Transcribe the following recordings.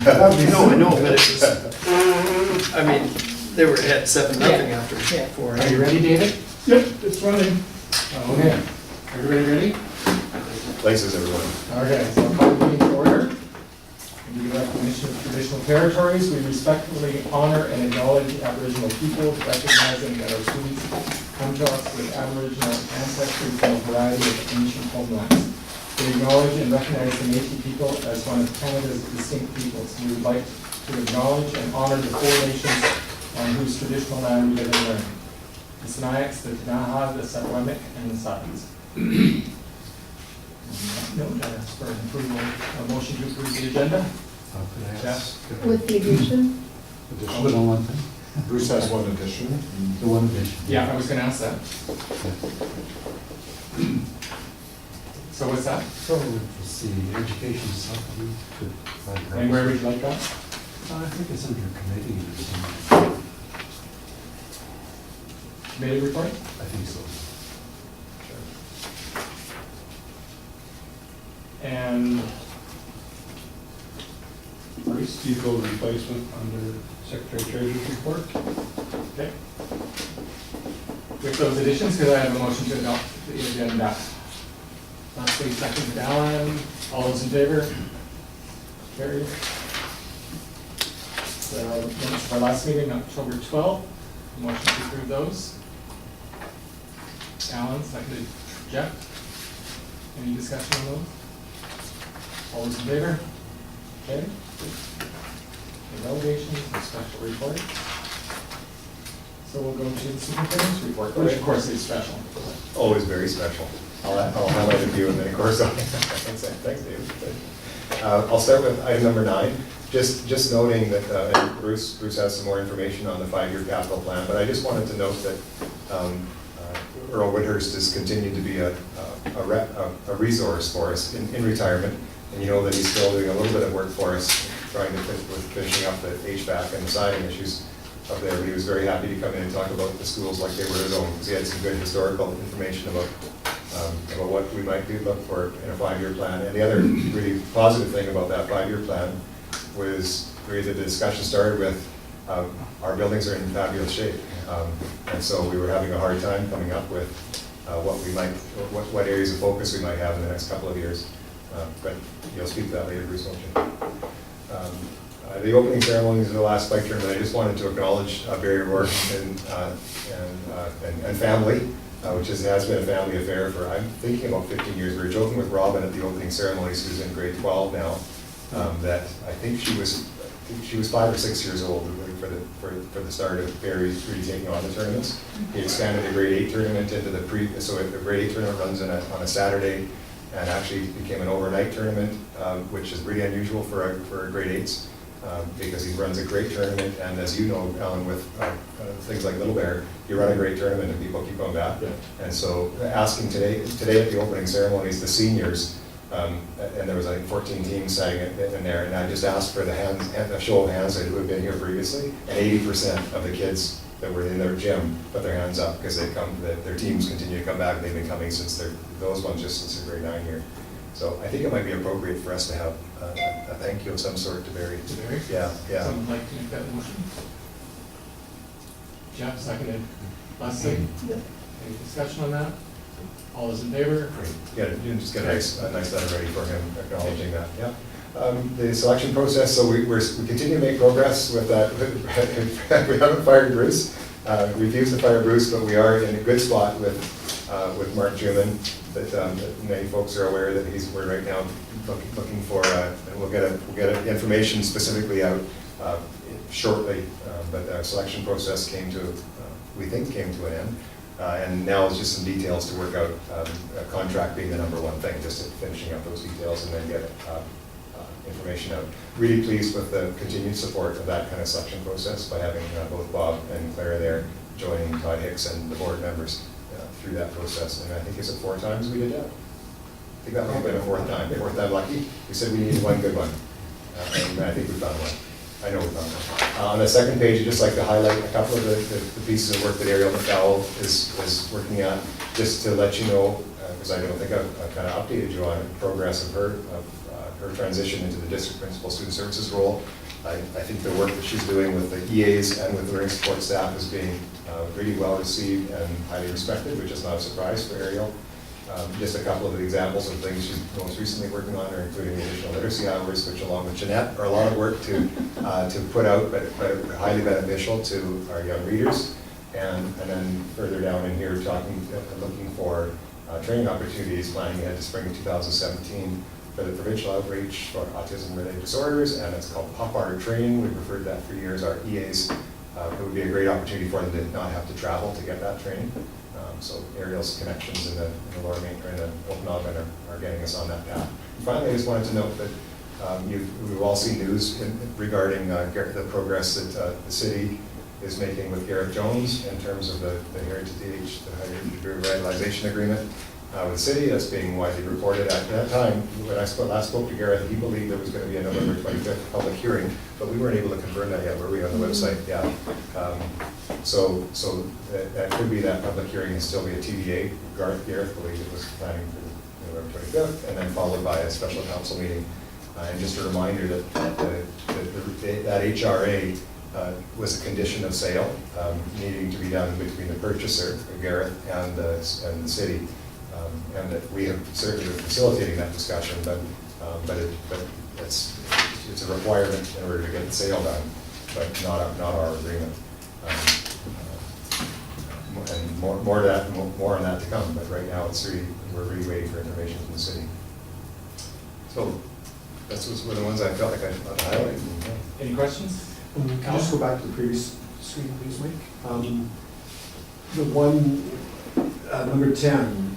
No, I know, but it was, I mean, they were at 7-0 after Yeah. 4. Are you ready, David? Yep, it's running. Okay. Everybody ready? Places, everyone. Okay, so I'll call the meeting to order. In the recognition of traditional territories, we respectfully honor and acknowledge Aboriginal peoples, recognizing that our students come to us with Aboriginal ancestry from a variety of ancient homelands. We acknowledge and recognize the Métis people as one of Canada's distinct peoples. We would like to acknowledge and honor the 4 nations on whose traditional land we live and learn: the Snayaks, the Ktunaxa, the Secwepemc, and the Sutons. No, I ask for approval, a motion to approve the agenda. Could I ask? With the addition? Addition on one thing? Bruce has one addition. The one addition. Yeah, I was gonna ask that. So what's that? So, let's see, education supplement. And where would you like that? I think it's under committee or something. Committee report? I think so. And Bruce, vehicle replacement under Secretary Treasurer's report. okay. With those additions, could I have a motion to adopt the agenda? Leslie, second, Alan. All those in favor? Carried. So, minutes of our last meeting, October 12th. Motion to approve those. Alan, seconded. Jeff? Any discussion on those? All those in favor? Okay. The relegations and special report. So we'll go to the superintendent's report, which of course is special. Always very special. I'll highlight a few and then of course thanks David. I'll start with item number 9. Just noting that and Bruce has some more information on the 5-year capital plan, but I just wanted to note that Earl Woodhurst has continued to be a resource for us in retirement. And you know that he's still doing a little bit of work for us, trying to finishing up the HVAC and the siding issues up there. But he was very happy to come in and talk about the schools like they were his own, because he had some good historical information about what we might do look for in a 5-year plan. And the other really positive thing about that 5-year plan was really that the discussion started with our buildings are in fabulous shape. And so we were having a hard time coming up with what areas of focus we might have in the next couple of years. But you'll speak to that later, Bruce, won't you? The opening ceremonies of the last bike tournament, I just wanted to acknowledge Barry Rourke and family, which has been a family affair for, I'm thinking, about 15 years. We were joking with Robin at the opening ceremonies, who's in grade 12 now, that I think she was 5 or 6 years old for the start of Barry really taking on the tournaments. He expanded the grade 8 tournament into so the grade 8 tournament runs on a Saturday, and actually became an overnight tournament, which is really unusual for grade 8s, because he runs a great tournament. And as you know, Alan, with things like Little Bear, you run a great tournament and people keep going back. Yeah. And so asking today at the opening ceremonies, the seniors, and there was I think 14 teams sitting in there, and I just asked for a show of hands who had been here previously, and 80% of the kids that were in their gym put their hands up because their teams continue to come back. They've been coming since those ones just since the grade 9 year. So I think it might be appropriate for us to have a thank you of some sort to Barry. To Barry? Yeah. Someone like to make that motion? Jeff, seconded. Leslie? Any discussion on that? All those in favor? Great. You just get a nice letter ready for him acknowledging that. Yeah. The selection process, so we continue to make progress with that. We haven't fired Bruce. We refused to fire Bruce, but we are in a good spot with Mark Juman. That many folks are aware that we're right now looking for, and we'll get information specifically out shortly. But the selection process we think came to an end. And now it's just some details to work out, a contract being the #1 thing, just finishing up those details and then get information out. Really pleased with the continued support of that kind of selection process by having both Bob and Clara there joining Todd Hicks and the board members through that process. And I think it's 4 times we did that. I think that might have been a 4th time. 4th time lucky. We said we needed one good one. And I think we found one. I know we found one. On the second page, I'd just like to highlight a couple of the pieces of work that Ariel McDowell is working on, just to let you know, because I don't think I've kind of updated you on progress of her her transition into the district principal student services role. I think the work that she's doing with the EAs and with the learning support staff is being really well received and highly respected, which is not a surprise for Ariel. Just a couple of examples of things she's most recently working on are including the additional literacy hours, which along with Jeanette are a lot of work to put out, but highly beneficial to our young readers. And then further down in here, looking for training opportunities, planning ahead to spring of 2017 for the provincial outreach for autism-related disorders, and it's called Pop Art Training. We've referred to that for years. Our EAs, it would be a great opportunity for them to not have to travel to get that training. So Ariel's connections in the Lower Mainland and the Okanagan are getting us on that path. Finally, I just wanted to note that we've all seen news regarding the progress that the city is making with Gareth Jones in terms of the Heritage Revitalization Agreement with the city. That's being widely reported. At that time, when I last spoke to Gareth, he believed there was going to be a November 25th public hearing, but we weren't able to confirm that yet. Were we on the website? Yeah. So that could be that public hearing and still be a TBA. Gareth believed it was planning for November 25th, and then followed by a special council meeting. And just a reminder that that HRA was a condition of sale, needing to be done between the purchaser, Gareth, and the city. And that we have certainly been facilitating that discussion, but it's a requirement in order to get the sale done, but not our agreement. And more to that, more on that to come. But right now, we're really waiting for information from the city. So those were the ones I felt like I ought to highlight. Any questions? Can you just go back to the previous screen, please, Mike? The one, number 10,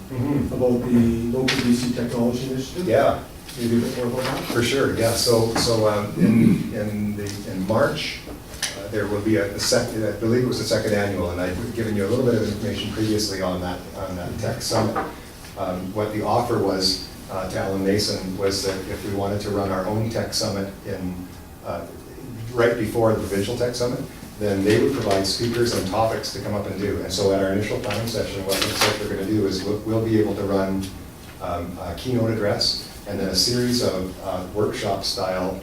about the local BC technology initiative. Yeah. Maybe a bit more about that? For sure, yeah. So in March, there will be a second, I believe it was the second annual, and I've given you a little bit of information previously on that tech summit. What the offer was to Alan Mason was that if we wanted to run our own tech summit right before the provincial tech summit, then they would provide speakers and topics to come up and do. And so at our initial planning session, what it looks like we're going to do is we'll be able to run a keynote address and then a series of workshop-style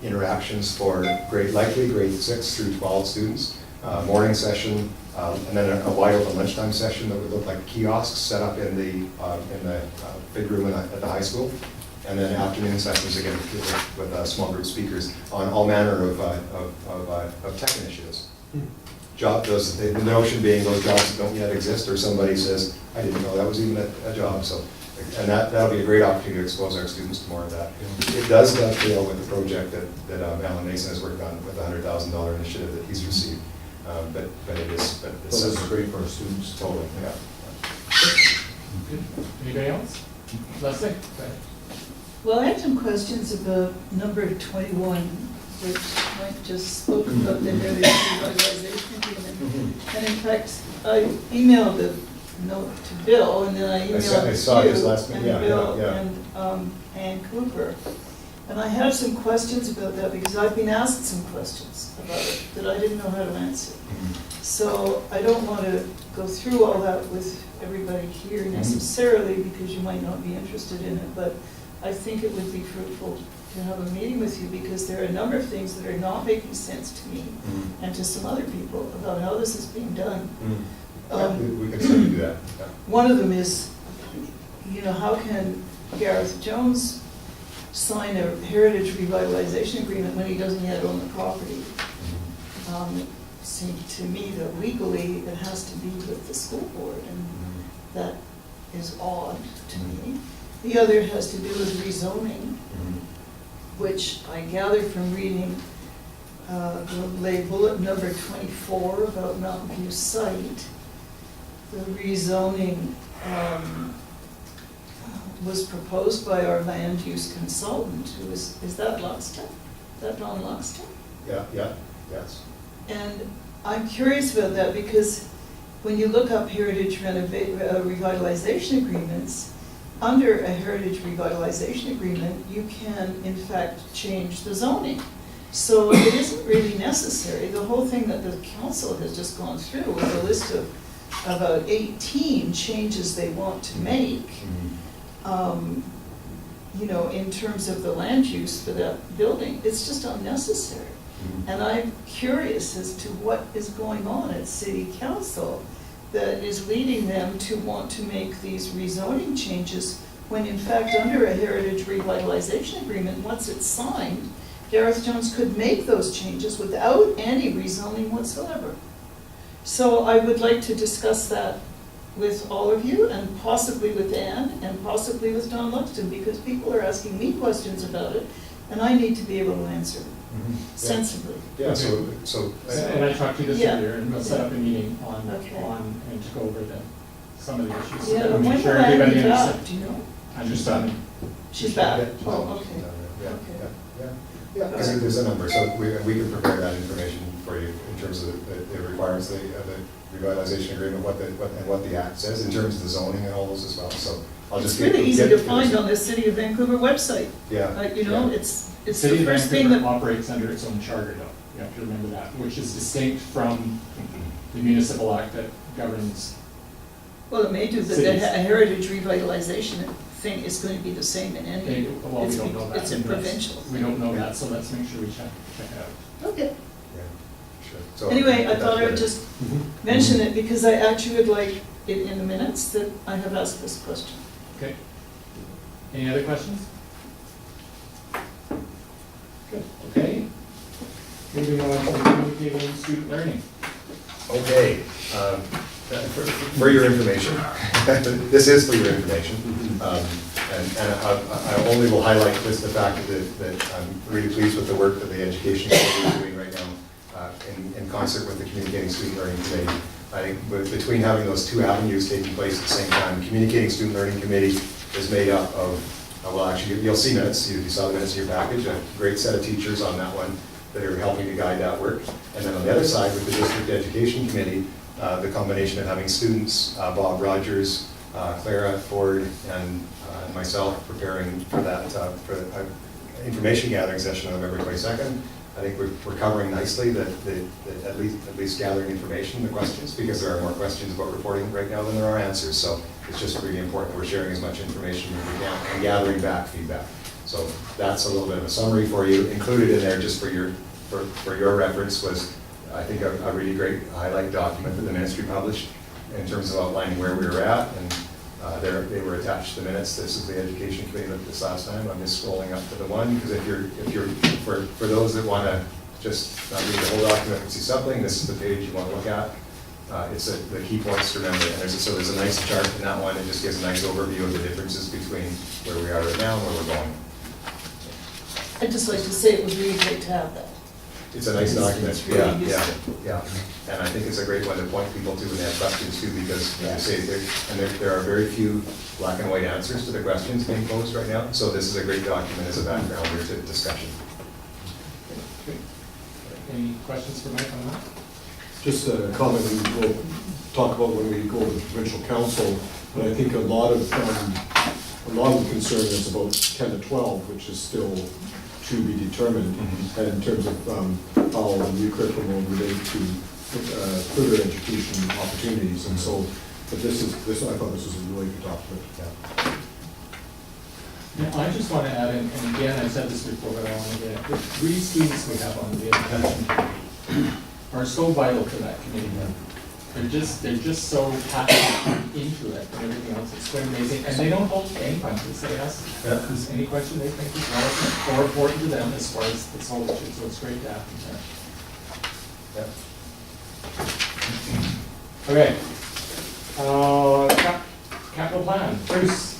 interactions for likely grade 6 through 12 students. Morning session, and then a wide open lunchtime session that would look like kiosks set up in the big room at the high school. And then afternoon sessions again with small group speakers on all manner of tech initiatives. The notion being those jobs that don't yet exist, or somebody says, I didn't know that was even a job. So, and that'll be a great opportunity to expose our students to more of that. It does dovetail with the project that Alan Mason has worked on with the $100,000 initiative that he's received. But it's great for our students. Totally, yeah. Anybody else? Leslie? Go ahead. Well, I have some questions about number 21, which Mike just spoke about, the Heritage Revitalization Agreement. And in fact, I emailed a note to Bill, and then I emailed I saw you his last and yeah, Bill yeah. and Ann Cooper. And I have some questions about that because I've been asked some questions about it that I didn't know how to answer. So I don't want to go through all that with everybody here necessarily because you might not be interested in it, but I think it would be fruitful to have a meeting with you because there are a number of things that are not making sense to me and to some other people about how this is being done. We can certainly do that. Yeah. One of them is, how can Gareth Jones sign a heritage revitalization agreement when he doesn't yet own the property? It seemed to me that legally it has to be with the school board, and that is odd to me. The other has to do with rezoning, which I gathered from reading the bullet number 24 about Mountain View site. The rezoning was proposed by our land use consultant, who is that Luxton? Is that Don Luxton? Yeah, yes. And I'm curious about that because when you look up heritage revitalization agreements, under a heritage revitalization agreement, you can in fact change the zoning. So it isn't really necessary. The whole thing that the council has just gone through with a list of about 18 changes they want to make. you know, in terms of the land use for that building, it's just unnecessary. And I'm curious as to what is going on at city council that is leading them to want to make these rezoning changes, when in fact, under a heritage revitalization agreement, once it's signed, Gareth Jones could make those changes without any rezoning whatsoever. So I would like to discuss that with all of you, and possibly with Ann, and possibly with Don Luxton, because people are asking me questions about it, and I need to be able to answer them sensibly. Yeah, so. And I talked to you this Yeah. earlier, and we'll set up a meeting Okay. and to go over some of the issues. So Yeah, that we'll when make will sure Ann be everybody back, understands. do you know? Understand. She's back? Yeah. Oh, okay. Yeah, Okay. yeah, yeah, because there's a number, so we can prepare that information for you in terms of the requirements, the revitalization agreement, what the act says, in terms of the zoning and all those as well, so I'll It's just. really easy to find on the City of Vancouver website. Yeah. You know, yeah. it's City the of first thing Vancouver that, operates under its own charter, though. You have to remember that, which is distinct from the municipal act that governs. well, it may do, but the Cities. heritage revitalization thing is going to be the same in any. Well, we don't know that. It's a provincial. We don't know that, so let's make sure we check it out. Okay. Yeah, sure. So Anyway, I that's thought I would good. just mention it because I actually would like it in the minutes that I have asked this question. Okay. Any other questions? Good, okay. Moving on to communicating student learning. Okay, for your information, this is for your information. And I only will highlight just the fact that I'm really pleased with the work that the education committee is doing right now in concert with the Communicating Student Learning Committee. I think between having those two avenues taking place at the same time, Communicating Student Learning Committee is made up of, well, actually, you'll see minutes, you saw the minutes in your package, a great set of teachers on that one that are helping to guide that work. And then on the other side, with the District Education Committee, the combination of having students, Bob Rogers, Clara Ford, and myself preparing for that, information gathering session on November 22nd. I think we're covering nicely that at least gathering information, the questions, because there are more questions about reporting right now than there are answers. So it's just really important that we're sharing as much information as we can and gathering back feedback. So that's a little bit of a summary for you. Included in there, just for your reference, was I think a really great highlight document that the ministry published in terms of outlining where we were at, and they were attached to the minutes. This is the education committee looked at this last time. I'm just scrolling up to the one, because if you're for those that want to just not read the whole document but see something, this is the page you want to look at. It's the key points to remember, and there's a nice chart in that one. It just gives a nice overview of the differences between where we are right now and where we're going. I'd just like to say it was really great to have that. It's a nice document, It's really yeah, useful. yeah. And I think it's a great one to point people to when they have questions too, because as you say, there are very few black and white answers to the questions being posed right now. So this is a great document as a background to discussion. Good. Any questions for Mike on that? Just a comment, we'll talk about when we go to the provincial council, but I think a lot of the concern is about 10 to 12, which is still to be determined, and in terms of how the new curriculum will relate to further education opportunities, and so, but I thought this was a really good document. Yeah. Yeah, I just want to add, and again, I've said this before, but I want to get it. The 3 students we have on the education committee are so vital to that committee. They're just so passionate into it and everything else. It's quite amazing. And they don't hold any punches. They ask any question they think is relevant or important to them as far as this whole issue. So it's great to have them there. Okay. Capital plan. Bruce.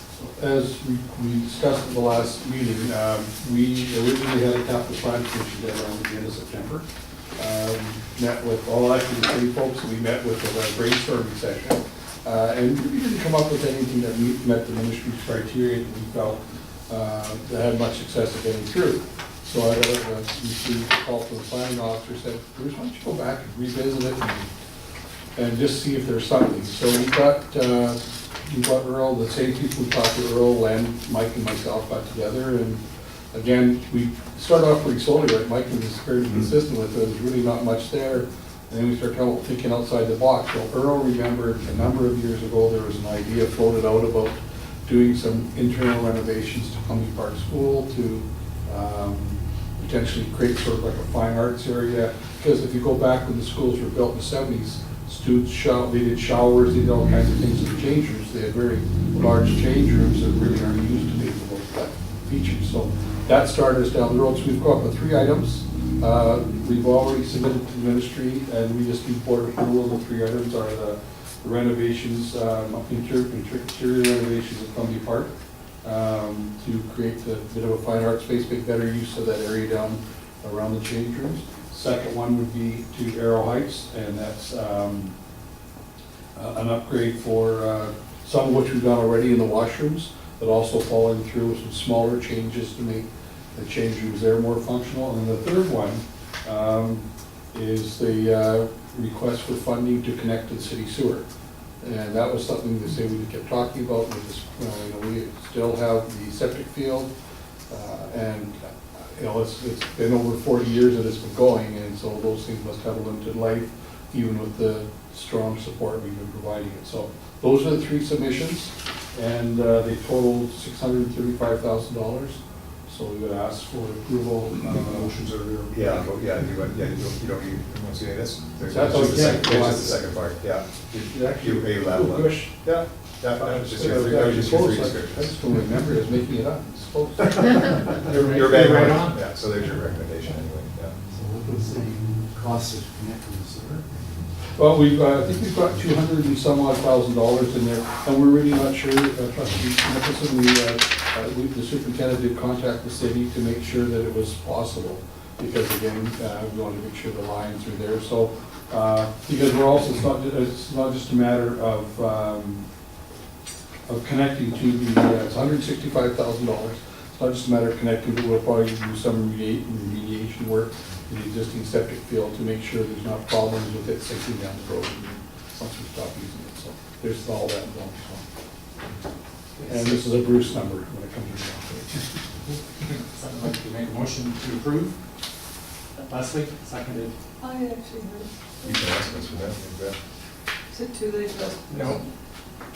As we discussed at the last meeting, we originally had a capital plan commission there around the end of September. Met with all actually the city folks, and we met with a brainstorming session. And we didn't come up with anything that met the ministry's criteria that we felt that had much success of getting through. So I received a call from the planning officer, said, Bruce, why don't you go back and revisit it and just see if there's something. So we got Earl, the same people who talked to Earl, Len, Mike and myself got together, and again, we started off pretty slowly, right? Mike was very consistent with it. There was really not much there. And then we started thinking outside the box. So Earl remembered a number of years ago, there was an idea floated out about doing some internal renovations to Columbia Park School, to potentially create sort of like a fine arts area. Because if you go back when the schools were built in the 70s, students they did showers, they did all kinds of things in the change rooms. They had very large change rooms that really aren't used today for those type of features. So that started us down the road. So we've come up with 3 items. We've already submitted to the ministry, and we just need board approval. The 3 items are the renovations, interior renovations of Columbia Park, to create a bit of a fine art space, make better use of that area down around the change rooms. Second one would be to Arrow Heights, and that's an upgrade for some of which we've done already in the washrooms, but also following through with some smaller changes to make the change rooms there more functional. And then the third one is the request for funding to connect to the city sewer. And that was something they say we kept talking about. We still have the septic field, and it's been over 40 years that it's been going, and so those things must have a limited life, even with the strong support we've been providing it. So those are the 3 submissions, and they total $635,000. So we would ask for approval. Motions are there. You don't want to see any of this? There's That's just the okay. second, there's just the second part, yeah. Actually, You allowed one. Bush. Yeah, fine, I it's just your free, that was just your free description. just don't remember it as making it up. It's supposed to. You're bang right on. Yeah, so there's your recommendation anyway, yeah. So what was the cost of connecting the sewer? Well, I think we've got $200 and some odd thousand in there, and we're really not sure, Trustee Nicholson, the superintendent did contact the city to make sure that it was possible, because again, we want to make sure the lines are there, so, because we're also, it's not just a matter of connecting to the, it's $165,000, it's not just a matter of connecting, but we'll probably do some remediation work in the existing septic field to make sure there's not problems with it sinking down the road once we stop using it. So there's all that involved. So. And this is a Bruce number when it comes to the Someone like to make a motion to approve? Leslie, seconded. I actually heard, You can ask us for that, is it too late for us? No.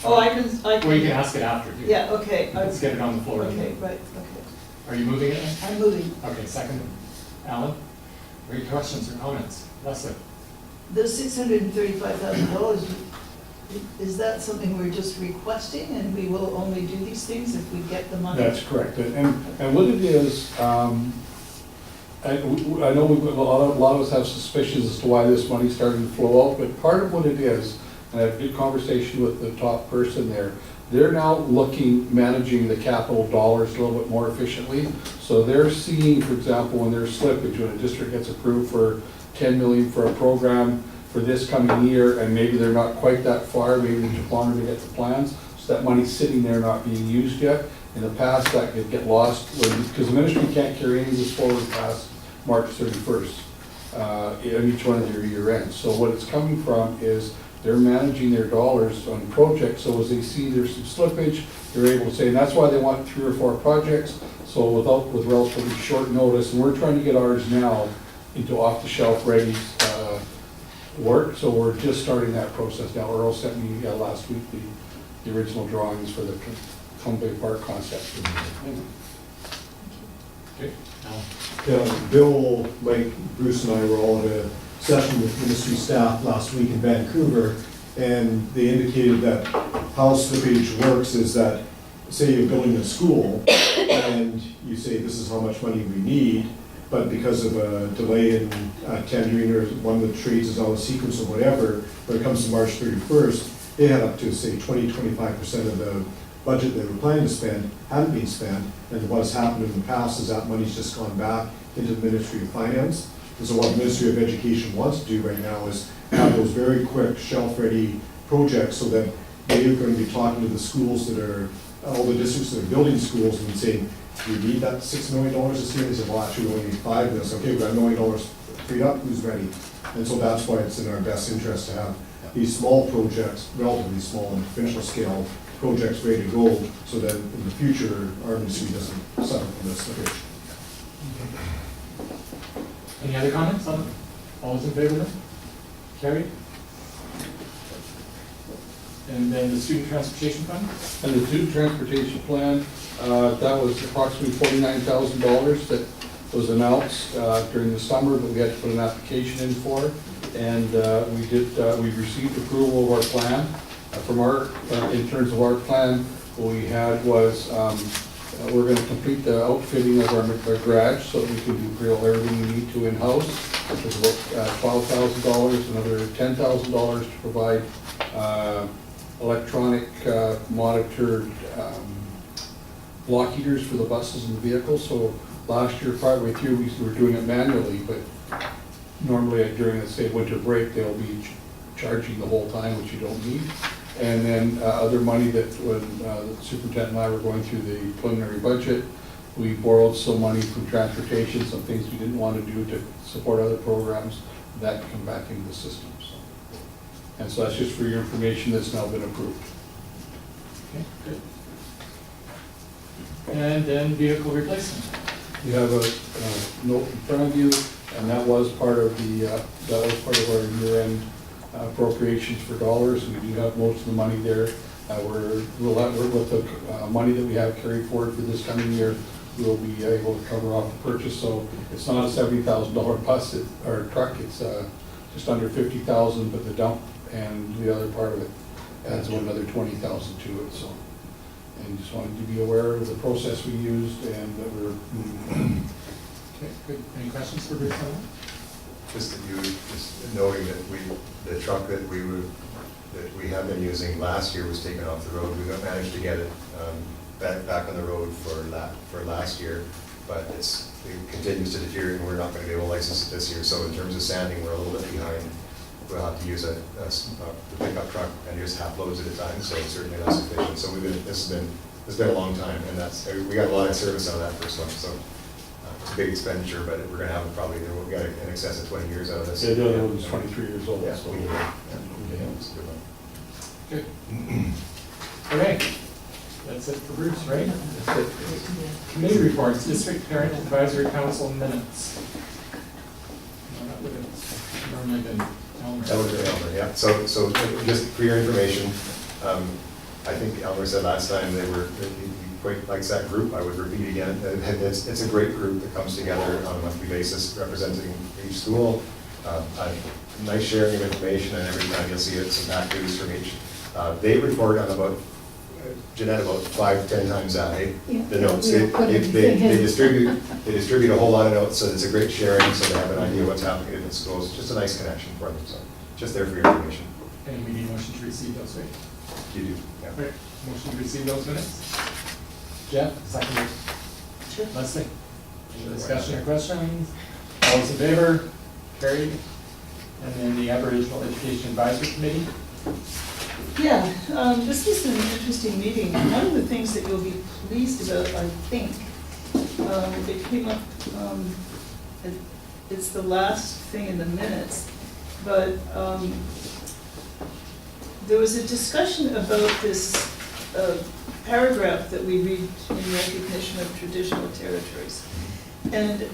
Oh, I can. Well, you can ask it after. too. Yeah, okay. Let's get it on the floor. Okay, right, okay. Are you moving it? I'm moving. Okay, second. Alan? Any questions or comments? Leslie? The $635,000, is that something we're just requesting, and we will only do these things if we get the money? That's correct. And what it is, I know a lot of us have suspicions as to why this money's starting to flow out, but part of what it is, and I had a good conversation with the top person there, they're now managing the capital dollars a little bit more efficiently. So they're seeing, for example, when there's slippage, when a district gets approved for 10 million for a program for this coming year, and maybe they're not quite that far, maybe they took longer to get the plans, so that money's sitting there not being used yet. In the past, that could get lost, because the ministry can't carry any of this forward past March 31st, in each one of their year ends. So what it's coming from is they're managing their dollars on projects, so as they see there's some slippage, they're able to say, and that's why they want 3 or 4 projects, so with relatively short notice, and we're trying to get ours now into off-the-shelf ready work, so we're just starting that process now. Earl sent me last week the original drawings for the Columbia Park concept. Okay. Alan? Yeah, Bill, Mike, Bruce and I were all at a session with ministry staff last week in Vancouver, and they indicated that how slippage works is that, say you're building a school, and you say this is how much money we need, but because of a delay in tendering, or one of the trades is on a sequence or whatever, when it comes to March 31st, they had up to, say, 20-25% of the budget they were planning to spend hadn't been spent, and what has happened in the past is that money's just gone back into the Ministry of Finance. And so what the Ministry of Education wants to do right now is have those very quick shelf-ready projects, so that they're going to be talking to the schools that are, all the districts that are building schools, and saying, do you need that $6 million this year? They said, well, actually, we only need 5 of this. Okay, we've got $1 million freed up, who's ready? And so that's why it's in our best interest to have these small projects, relatively small and provincial scale projects ready to go, so that in the future, our ministry doesn't suffer from this slippage. Any other comments on, all those in favor then? Carried? And then the student transportation fund? And the student transportation plan, that was approximately $49,000 that was announced during the summer that we had to put an application in for. And we received approval of our plan. In terms of our plan, what we had was, we're going to complete the outfitting of our garage so that we can do pretty well everything we need to in-house. There's about $12,000, another $10,000 to provide electronic monitored block heaters for the buses and the vehicles. So last year, partway through, we were doing it manually, but normally during the, say, winter break, they'll be charging the whole time, which you don't need. And then other money that when the superintendent and I were going through the preliminary budget, we borrowed some money from transportation, some things we didn't want to do to support other programs, that can come back into the system. And so that's just for your information, that's now been approved. Okay, good. And then vehicle replacement. You have a note in front of you, and that was part of our year-end appropriations for dollars. We do have most of the money there. We'll have, with the money that we have carried forward for this coming year, we'll be able to cover off the purchase. So it's not a $70,000 bus or truck. It's just under $50,000, but the dump and the other part of it adds another $20,000 to it. So, and just wanted to be aware of the process we used and that we're. Okay, good. Any questions for Bruce on that? Just that you, just knowing that the truck that we have been using last year was taken off the road. We managed to get it back on the road for last year, but it continues to deteriorate, and we're not going to be able to license it this year. So in terms of sanding, we're a little bit behind. We'll have to use the pickup truck and use half loads at a time, so it's certainly less efficient. So it's been a long time, and we got a lot of service on that first one. So it's a big expenditure, but we're going to have probably we got in excess of 20 years out of this. Yeah, the other one was 23 years old. Yeah, So. we need it. Yeah, it's a good one. Good. Okay, that's it for Bruce, right? That's it. Committee reports, District Parent Advisory Council minutes. No, that would have normally been Elmer. That would be Elmer, yeah. So just for your information, I think Elmer said last time he quite likes that group. I would repeat again. It's a great group that comes together on a monthly basis representing each school. Nice sharing of information, and every time you'll see it, some back news from each. They report on about, Jeanette, about 5-10 times a day, the notes. They distribute a whole lot of notes, so it's a great sharing, so they have an idea what's happening in the schools. Just a nice connection for them, so just there for your information. And we need a motion to receive those, right? You do, yeah. Right, motion to receive those minutes. Jeff, second. Sure. Leslie. Any discussion or questions? All those in favor? Carried. And then the Aboriginal Education Advisory Committee. Yeah, this was an interesting meeting. One of the things that you'll be pleased about, I think, it came up, it's the last thing in the minutes, but there was a discussion about this paragraph that we read in recognition of traditional territories. And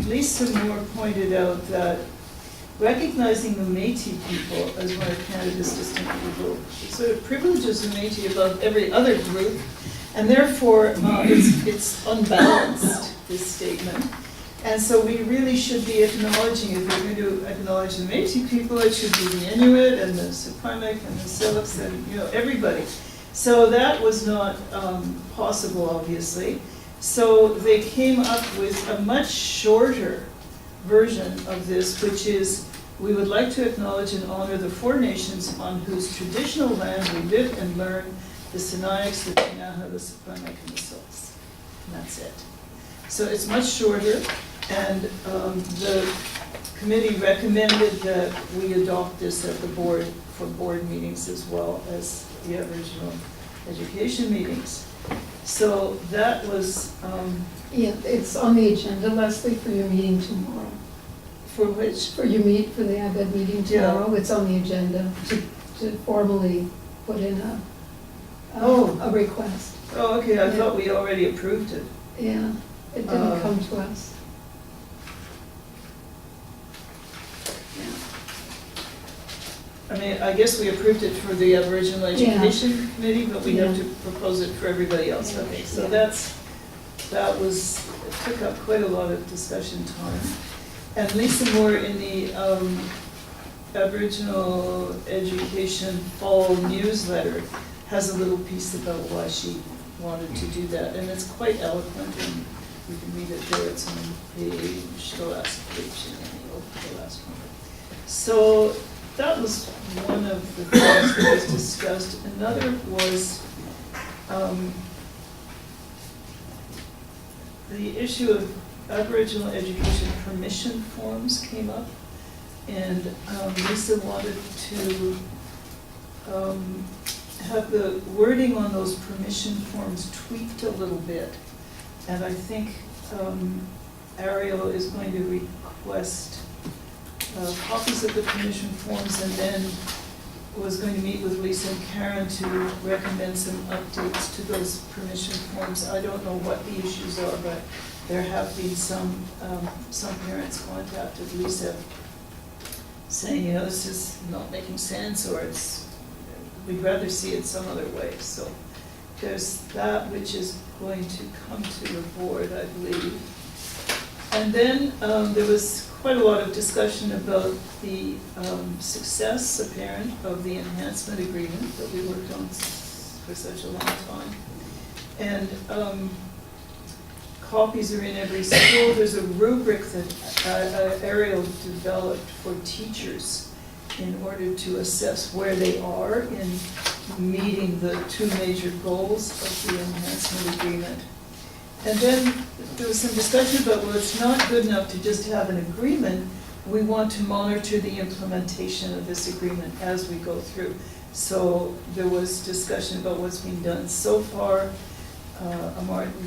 Lisa Moore pointed out that recognizing the Métis people as one of Canada's distinct people sort of privileges the Métis above every other group, and therefore it's unbalanced, this statement. And so we really should be acknowledging, if we're going to acknowledge the Métis people, it should be the Inuit and the Suquamish and the Silks and everybody. So that was not possible, obviously. So they came up with a much shorter version of this, which is, we would like to acknowledge and honor the four nations on whose traditional land we live and learn, the Sinaiaks, the Ktunaxa, the Suquamish, and the Silks. And that's it. So it's much shorter, and the committee recommended that we adopt this at the board for board meetings as well as the Aboriginal education meetings. So that was, yeah, it's on the agenda, Leslie, for your meeting tomorrow. for which, For the ABED meeting tomorrow, it's on the agenda to formally put in a request. oh, okay, I thought we already approved it. Yeah, it didn't come to us. I mean, I guess we approved it for the Aboriginal Education Committee, but we have to propose it for everybody else. Okay, so that took up quite a lot of discussion time. And Lisa Moore in the Aboriginal Education Fall newsletter has a little piece about why she wanted to do that, and it's quite eloquent, and you can read it there. It's on page, the last page, the last one. So that was one of the things that was discussed. Another was the issue of Aboriginal education permission forms came up, and Lisa wanted to have the wording on those permission forms tweaked a little bit. And I think Ariel is going to request copies of the permission forms, and then was going to meet with Lisa and Karen to recommend some updates to those permission forms. I don't know what the issues are, but there have been some parents contacted Lisa saying, you know, this is not making sense, or we'd rather see it some other way. So there's that which is going to come to the board, I believe. And then there was quite a lot of discussion about the success, apparent, of the enhancement agreement that we worked on for such a long time. And copies are in every school. There's a rubric that Ariel developed for teachers in order to assess where they are in meeting the two major goals of the enhancement agreement. And then there was some discussion about, well, it's not good enough to just have an agreement. We want to monitor the implementation of this agreement as we go through. So there was discussion about what's been done so far.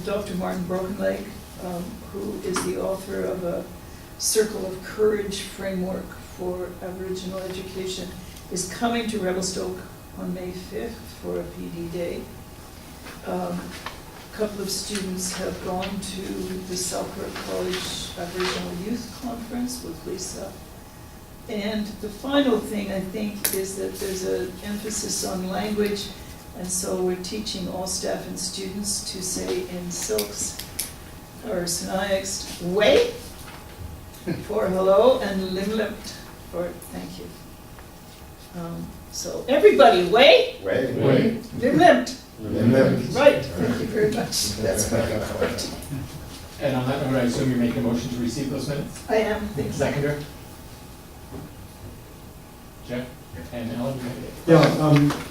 Dr. Martin Brokenleg, who is the author of a Circle of Courage framework for Aboriginal education, is coming to Revelstoke on May 5th for a PD day. A couple of students have gone to the Selkirk College Aboriginal Youth Conference with Lisa. And the final thing, I think, is that there's an emphasis on language, and so we're teaching all staff and students to say in Silks or Sinixt, way for hello, and limlimt for thank you. So everybody, way, limlimt. Right, thank you very much. That's my report. And on that note, I assume you're making a motion to receive those minutes? I am, thank you. Seconder? Jeff? And Ellen? Yeah,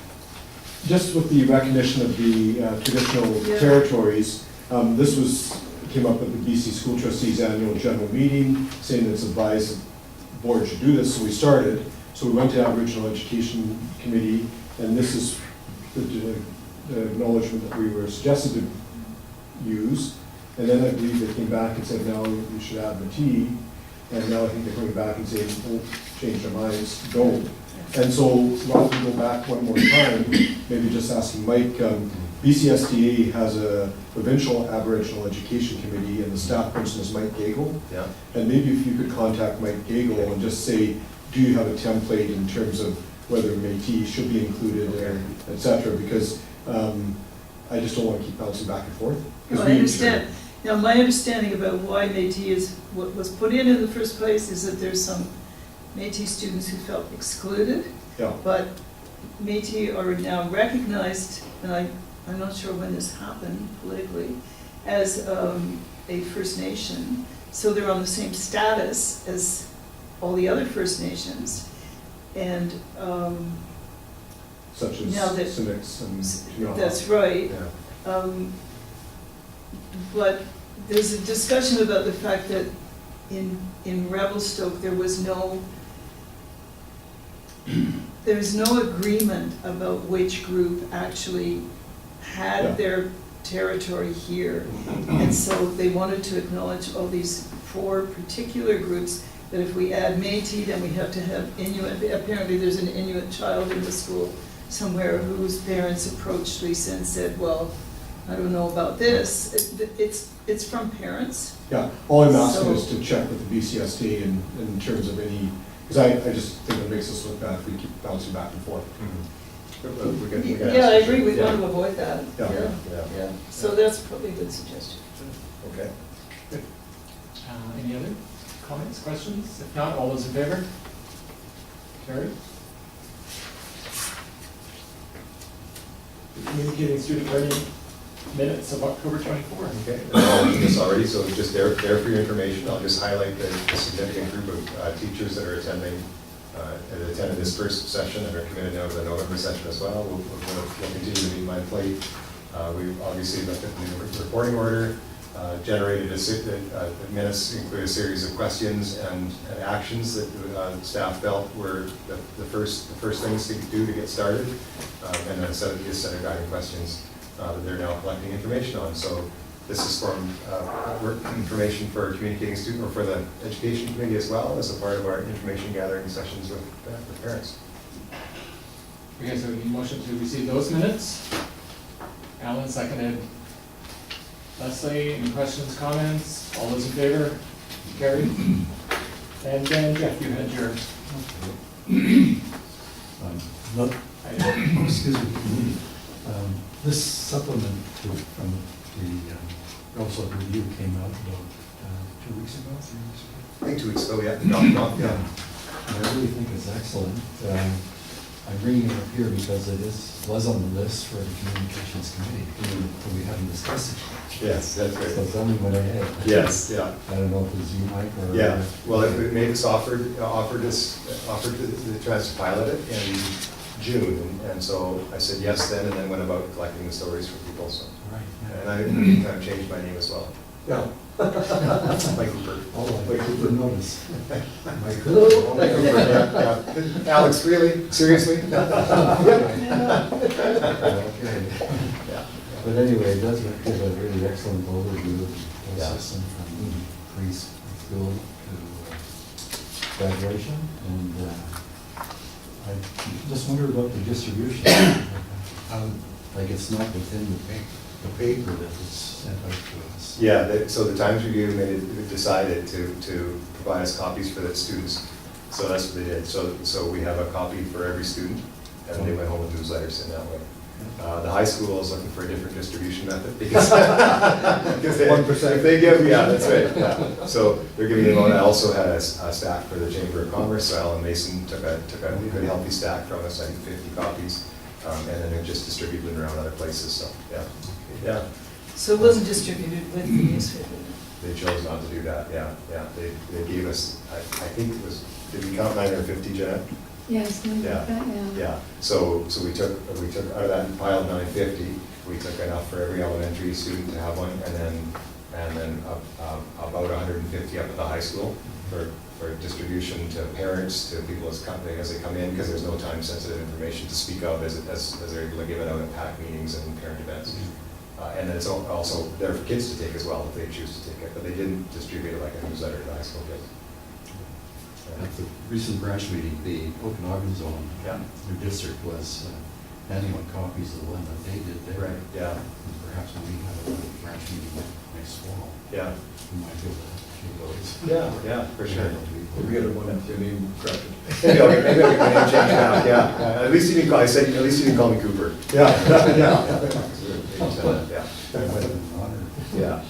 just with the recognition of the traditional territories, this came up at the BC School Trustees Annual General Meeting, saying it's advised the board should do this, so we started. So we went to Aboriginal Education Committee, and this is the acknowledgement that we were suggested to use. And then I believe they came back and said, no, we should add Métis. And now I think they're coming back and saying, oh, change our minds, don't. And so rather than go back one more time, maybe just asking Mike, BCSDA has a provincial Aboriginal Education Committee, and the staff person is Mike Gagel. Yeah. And maybe if you could contact Mike Gagel and just say, do you have a template in terms of whether Métis should be included, or et cetera, because I just don't want to keep bouncing back and forth. Well, I understand. Now, my understanding about why Métis is what was put in the first place is that there's some Métis students who felt excluded. Yeah. But Métis are now recognized, and I'm not sure when this happened politically, as a First Nation. So they're on the same status as all the other First Nations. And such as now that, Sinixt and Ktunaxa. that's right. Yeah. But there's a discussion about the fact that in Revelstoke there was no agreement about which group actually had their territory here. And so they wanted to acknowledge all these 4 particular groups, that if we add Métis, then we have to have Inuit. Apparently there's an Inuit child in the school somewhere whose parents approached Lisa and said, well, I don't know about this. It's from parents. Yeah, all I'm asking So- is to check with the BCSD in terms of any Because I just think it makes us look bad if we keep bouncing back and forth. Yeah, I agree, we want to avoid that. Yeah. Yeah, so that's probably a good suggestion. Okay. Any other comments, questions? If not, all those in favor? Carried. The Communicating student learning minutes of October 24. Okay, I mentioned this already, so just there for your information, I'll just highlight the significant group of teachers that are attending, that attended this first session and are committed now to the November session as well. We'll continue to meet my plate. We've obviously looked at the reporting order, generated the minutes include a series of questions and actions that staff felt were the first things to do to get started, and then a set of guiding questions that they're now collecting information on. So this is from work information for communicating student or for the education committee as well as a part of our information gathering sessions with parents. Okay, so we need a motion to receive those minutes. Alan seconded. Leslie, any questions, comments? All those in favor? Carried. And then Jeff, you had your. Look, item. excuse me. This supplement from the also review came out about 2 weeks ago, 3 weeks ago. I think 2 weeks ago, yeah. Yeah. And I really think it's excellent. I'm bringing it up here because it was on the list for the communications committee, but we haven't discussed it. Yes, that's So great. tell me what I had. Yes, yeah. I don't know if it was you, Mike, or. Yeah, well, it made us offered the chance to pilot it in June, and so I said yes then, and then went about collecting the stories from people, so. Right, yeah. And I, in the meantime, changed my name as well. Yeah. Mike Cooper. Oh, I didn't notice. Mike. Mike Cooper, yeah. Alex, really? Seriously? Okay. Yeah. But anyway, it does give a really excellent overview of the Yeah. system from preschool to graduation. And I just wonder about the distribution. Like it's not within the paper that was sent out to us. Yeah, so the Times Review decided to provide us copies for the students. So that's what they did. So we have a copy for every student, and they went home with newsletters in that way. The high school is looking for a different distribution method because they, 1%. if they give, yeah, that's right. Yeah. So they're giving them one. I also had a stack for the Chamber of Commerce. So Alan Mason took a good healthy stack from us, I think 50 copies, and then it just distributed them around other places. So yeah. So it wasn't distributed with the newspaper? They chose not to do that. Yeah. They gave us. I think it was. Did we count 9 or 50, Jeanette? Yes, something Yeah. like that, yeah. Yeah, so we took out of that pile of 950, we took enough for every elementary student to have one, and then about 150 up at the high school for distribution to parents, to people as they come in, because there's no time-sensitive information to speak of as they're able to give it out at PAC meetings and parent events. And then it's also there for kids to take as well if they choose to take it, but they didn't distribute it like a newsletter to the high school kids. At the recent branch meeting, the Okanagan zone, Yeah. their district was handing out copies of the one that they did there. Right, yeah, And perhaps when we have a branch meeting next fall, yeah. we might be able to give those. Yeah, for sure. We get one of your name corrected. Maybe I'll get my name changed now, yeah. At least you didn't call me Cooper. Yeah. Yeah. That might have been an honor. Yeah.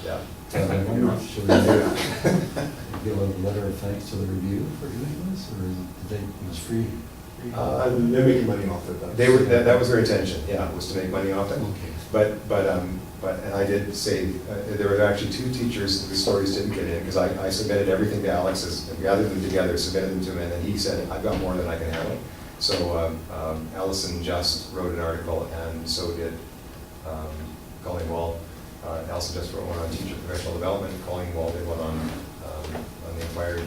I wonder, should we give a letter of thanks to the review for doing this, or it was free? They're making money off it. They were, that was their intention, yeah, was to make money off it. Okay. But, and I did say, there were actually 2 teachers whose stories didn't get in, because I submitted everything to Alex, gathered them together, submitted them to him, and then he said, I've got more than I can handle. So Allison just wrote an article, and so did Colleen Wall. Allison just wrote one on teacher professional development, Colleen Wall did one on the inquiry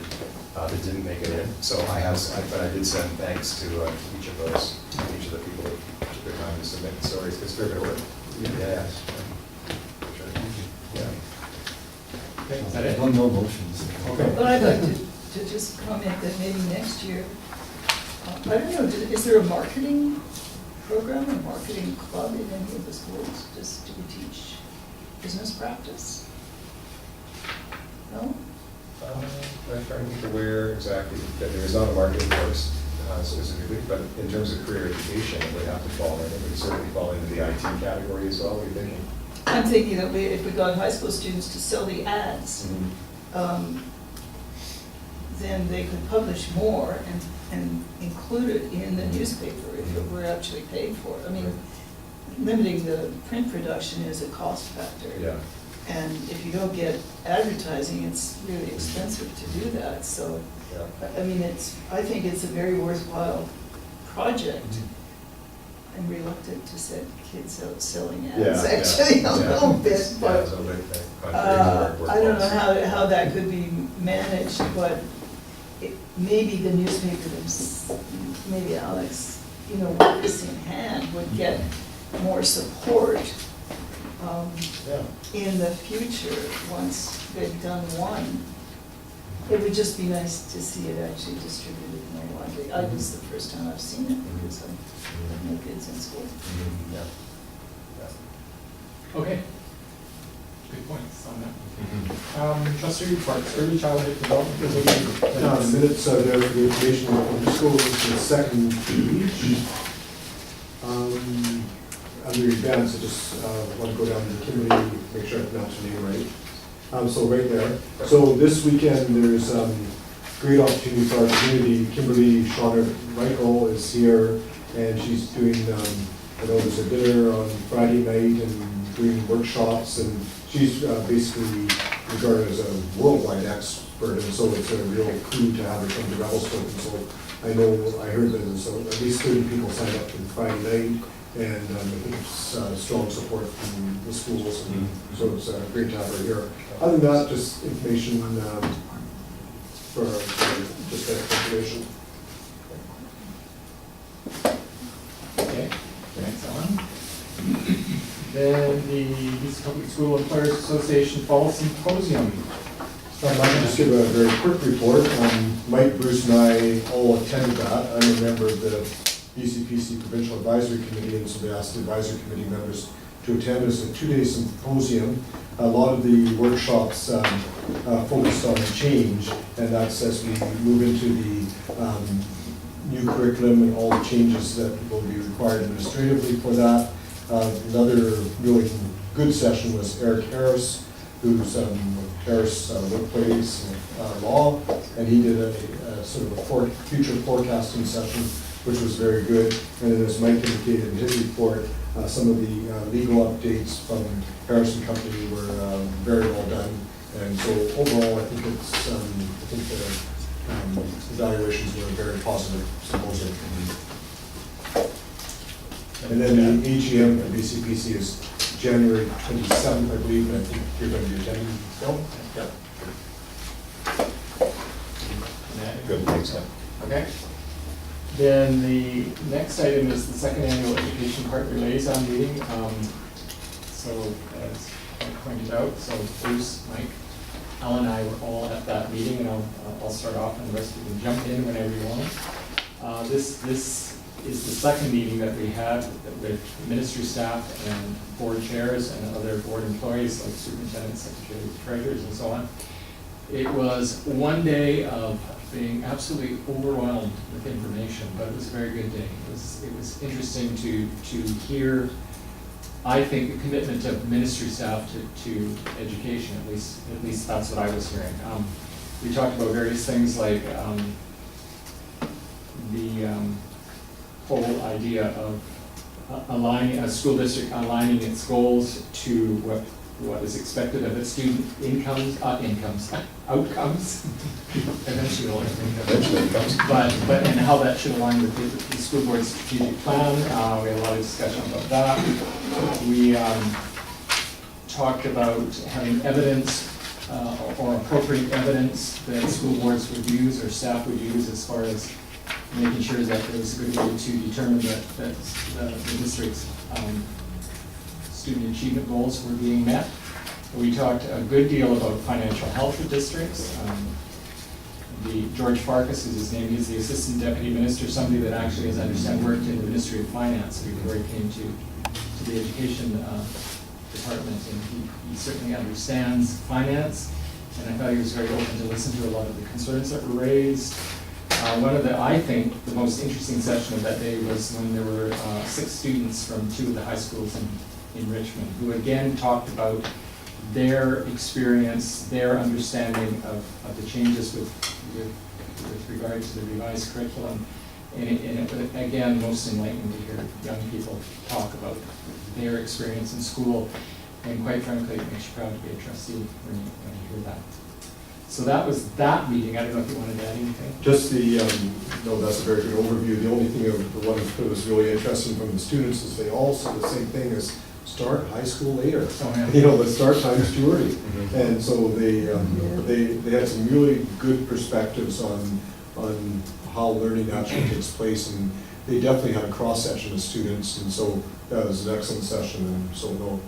that didn't make it in. So but I did send thanks to each of the people that took their time to submit the stories, because they're good work. Yeah. Sure. Yeah. Okay, is that it? No motions. Okay. But I'd like to just comment that maybe next year, I don't know, is there a marketing program or marketing club in any of the schools, just to teach business practice? No? I'm trying to think of where exactly, that there is not a marketing course specifically, but in terms of career education, it would have to fall in, it would certainly fall into the IT category as well, what are you thinking? I'm thinking that if we got high school students to sell the ads, then they could publish more and include it in the newspaper if it were actually paid for. I mean, limiting the print production is a cost factor. Yeah. And if you don't get advertising, it's really expensive to do that, so, Yeah. I mean, I think it's a very worthwhile project. I'm reluctant to send kids out selling ads, Yeah, actually, yeah, a yeah. little bit, Yeah, but so like, I don't know how that could be managed, but maybe the newspaper, maybe Alex, with this in hand, would get more support Yeah. in the future, once they've done one. It would just be nice to see it actually distributed more widely. This is the first time I've seen it, because I have no kids in school. Yeah. Okay. Good points on that. Trustee reports, early childhood development. The minutes are there for the information on the schools, the second page. Under events, I just want to go down to Kimberly, make sure I pronounce your name right. So right there. So this weekend, there's great opportunity for our community. Kimberly Schauner Michael is here, and she's doing, I know there's a dinner on Friday night and doing workshops, and she's basically regarded as a worldwide expert, and so it's a real coup to have her come to Revelstoke. And so I know, I heard that there's at least 30 people signed up for Friday night, and I think it's strong support from the schools, and so it's great to have her here. Other than that, just information for just that information. Okay, thanks, Ellen. Then the East Public School Employers Association Fall Symposium. I can just give a very quick report. Mike, Bruce, and I all attended that. I'm a member of the BCPC Provincial Advisory Committee, and so they asked the advisory committee members to attend. It's a 2-day symposium. A lot of the workshops focused on change, and that's as we move into the new curriculum and all the changes that will be required administratively for that. Another really good session was Eric Harris, who's Harris Workplace Law, and he did a sort of a future forecasting session, which was very good. And then as Mike indicated in his report, some of the legal updates from Harrison Company were very well done. And so overall, I think it's, I think the evaluations were very positive symposium. And then the AGM at BCPC is January 27th, I believe, and I think you're going to be attending. No? Yeah. Good, thanks, Ken. Okay. Then the next item is the second annual Education Partner Liaison meeting. So as I pointed out, so Bruce, Mike, Alan and I were all at that meeting, and I'll start off, and the rest of you can jump in whenever you want. This is the second meeting that we had with ministry staff and board chairs and other board employees like superintendents, secretaries, treasurers, and so on. It was one day of being absolutely overwhelmed with information, but it was a very good day. It was interesting to hear, I think, the commitment of ministry staff to education. At least that's what I was hearing. We talked about various things like the whole idea of aligning a school district, aligning its goals to what is expected of its student outcomes. Eventually, but and how that should align with the school board's strategic plan. We had a lot of discussion about that. We talked about having evidence or appropriate evidence that school boards would use or staff would use as far as making sure that there was a good way to determine that the district's student achievement goals were being met. We talked a good deal about financial health of districts. George Farkas is his name. He's the Assistant Deputy Minister, somebody that actually, as I understand, worked in the Ministry of Finance before he came to the Education Department, and he certainly understands finance. and I thought he was very open to listen to a lot of the concerns that were raised. One of the, I think, the most interesting session of that day was when there were 6 students from 2 of the high schools in Richmond, who again talked about their experience, their understanding of the changes with regard to the revised curriculum. And it was, again, most enlightening to hear young people talk about their experience in school. And quite frankly, it makes you proud to be a trustee when you hear that. So that was that meeting. I don't know if you wanted to add anything. Just the, no, that's a very good overview. The only thing, the one that was really interesting from the students is they all said the same thing as start high school later. Oh, yeah. You know, the start time is too early. Mhm. And so they had some really good perspectives on how learning actually takes place, and they definitely had a cross-section of students, and so that was an excellent session, and so no,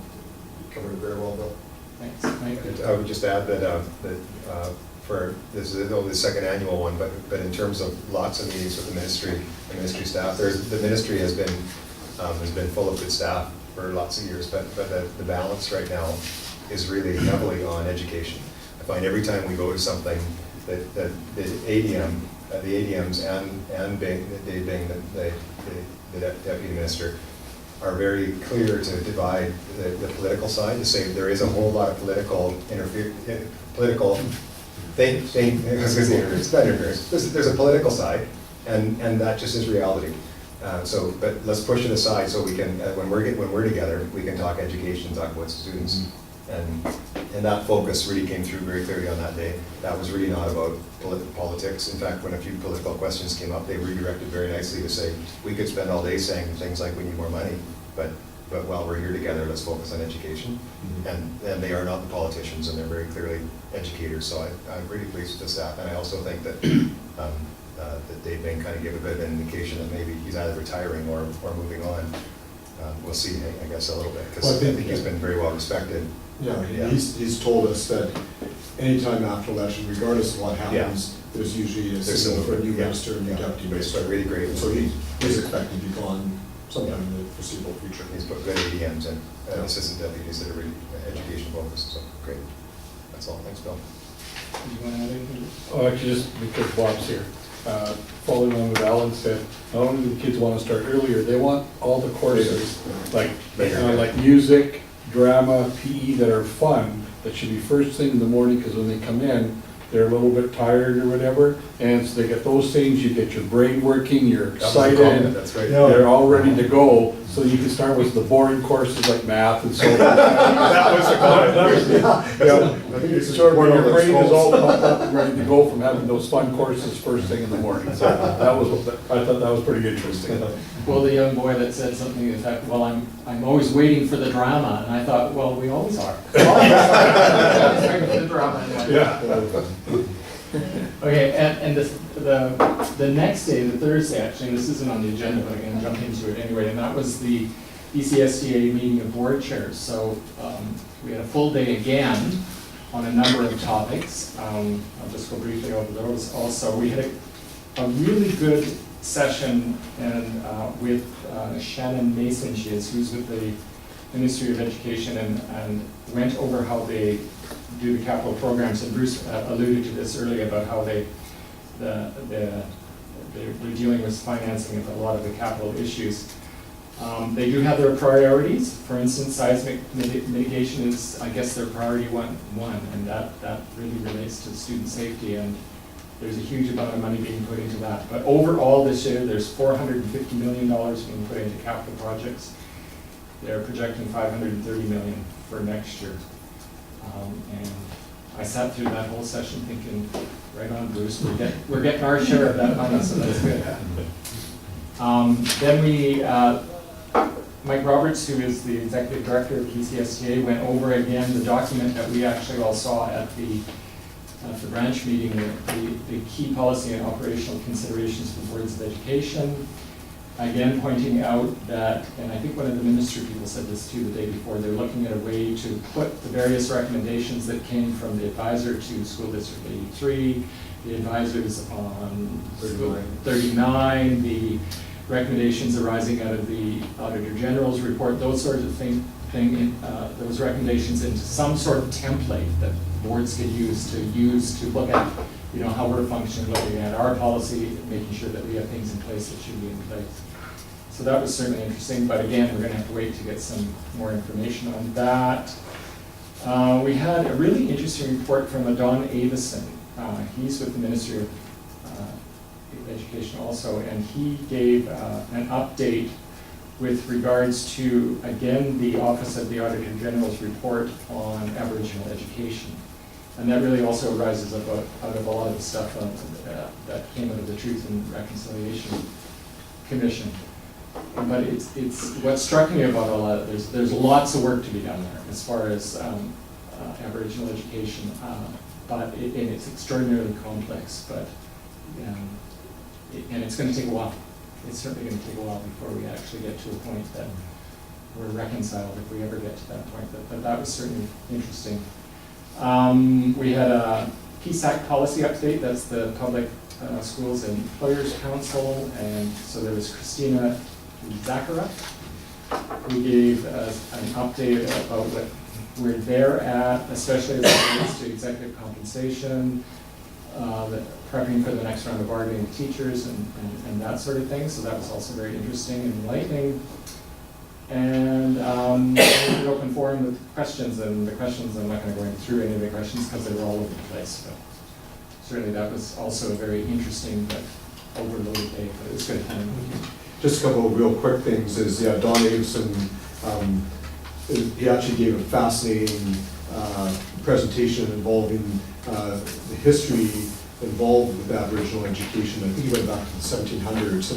covered it very well, Bill. Thanks, Mike. I would just add that, for, this is only the second annual one, but in terms of lots of meetings with the ministry staff, the ministry has been full of good staff for lots of years, but the balance right now is really heavily on education. I find every time we go to something that the ADMs and Dave Bing, the deputy minister, are very clear to divide the political side, to say there is a whole lot of political thing, there's a political side, and that just is reality. But let's push it aside so we can, when we're together, we can talk education, talk about students. And that focus really came through very clearly on that day. That was really not about politics. In fact, when a few political questions came up, they redirected very nicely to say, we could spend all day saying things like we need more money, but while we're here together, let's focus on education. And they are not the politicians, and they're very clearly educators. So I'm really pleased with the staff. And I also think that that Dave Bing kind of gave a bit of an indication that maybe he's either retiring or moving on. We'll see, I guess, a little bit, because I think he's been very well respected. Yeah, he's told us that anytime after election, regardless of what happens, there's usually a signal for a new minister and new deputy minister. It's really great. So he's expected to be gone sometime in the foreseeable future. He's put good ADMs and assistant deputies that are really education focused, so great. That's all. Thanks, Bill. Do you want to add anything? Oh, actually, just because Bob's here, following on what Alan said, not only do the kids want to start earlier, they want all the courses, like music, drama, PE, that are fun, that should be first thing in the morning, because when they come in, they're a little bit tired or whatever, and so they get those things, you get your brain working, you're excited, That's right. they're all ready to go, so you can start with the boring courses like math and so on. That was the comment. I think it's So when your important brain that is all schools- pumped up and ready to go from having those fun courses first thing in the morning. So that was, I thought that was pretty interesting. Well, the young boy that said something in fact, well, I'm always waiting for the drama, and I thought, well, we always are. We always are. Waiting for the drama in life. Yeah. Okay, and the next day, the Thursday, actually, and this isn't on the agenda, but I'm going to jump into it anyway, and that was the ECSDA meeting of board chairs. So we had a full day again on a number of topics. I'll just go briefly over those also. We had a really good session and with Shannon Mason, who's with the Ministry of Education, and went over how they do the capital programs, and Bruce alluded to this earlier about how they're dealing with financing of a lot of the capital issues. They do have their priorities. For instance, seismic mitigation is, I guess, their priority one, and that really relates to student safety, and there's a huge amount of money being put into that. But overall this year, there's $450 million being put into capital projects. They're projecting $530 million for next year. And I sat through that whole session thinking, right on, Bruce, we're getting our share of that money, so that's good. Then we, Mike Roberts, who is the executive director of ECSTA, went over again the document that we actually all saw at the branch meeting, the key policy and operational considerations for boards of education. Again, pointing out that, and I think one of the ministry people said this too the day before, they're looking at a way to put the various recommendations that came from the advisor to School District 83, the advisors on 39, the recommendations arising out of the Auditor General's report, those sorts of those recommendations into some sort of template that boards could use to look at, you know, how we're functioning, looking at our policy, making sure that we have things in place that should be in place. So that was certainly interesting, but again, we're gonna have to wait to get some more information on that. We had a really interesting report from Don Avison. He's with the Ministry of Education also, and he gave an update with regards to, again, the Office of the Auditor General's report on Aboriginal education. And that really also arises out of a lot of the stuff that came out of the Truth and Reconciliation Commission. But it's what struck me about all that, there's lots of work to be done there as far as Aboriginal education, and it's extraordinarily complex, but and it's going to take a while. It's certainly going to take a while before we actually get to a point that we're reconciled, if we ever get to that point. But that was certainly interesting. We had a PSAC policy update. That's the Public Schools and Employers Council, and so there was Christina Zachara, who gave us an update about what where they're at, especially as it relates to executive compensation, prepping for the next round of bargaining with teachers and that sort of thing. So that was also very interesting and enlightening. And an open forum with questions, and the questions, I'm not going to go through any of the questions because they were all over the place, but certainly that was also a very interesting but overloaded day, but it was good. Just a couple of real quick things is, yeah, Don Avison, he actually gave a fascinating presentation involving the history involved with Aboriginal education. I think he went back to the 1700s,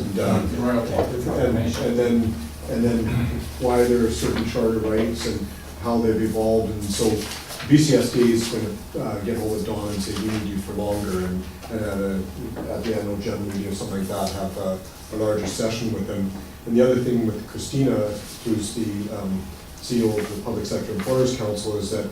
and then why there are certain charter rights and how they've evolved. And so BCSD is going to get hold of Don and say, we need you for longer, and at the annual general meeting or something like that, have a larger session with him. And the other thing with Christina, who's the CEO of the Public Sector Employers Council, is that